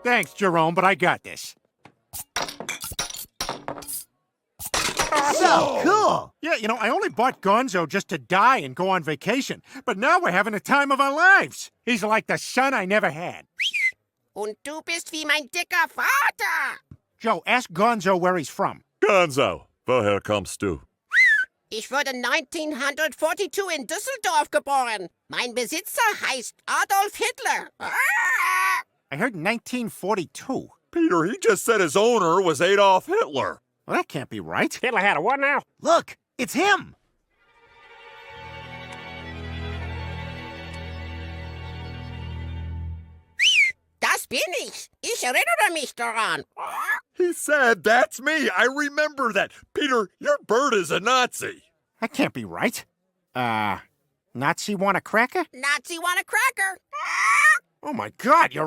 Thanks, Jerome, but I got this. So cool! Yeah, you know, I only bought Gonzo just to die and go on vacation. But now we're having the time of our lives. He's like the son I never had. Und du bist wie mein dicker Vater. Joe, ask Gonzo where he's from. Gonzo, woher kommst du? Ich wurde 1942 in Düsseldorf geboren. Mein Besitzer heißt Adolf Hitler. I heard 1942. Peter, he just said his owner was Adolf Hitler. Well, that can't be right. Hitler had a what now? Look, it's him! Das bin ich. Ich erinnere mich daran. He said, that's me. I remember that. Peter, your bird is a Nazi. That can't be right. Nazi want a cracker? Nazi want a cracker. Oh my God, you're right.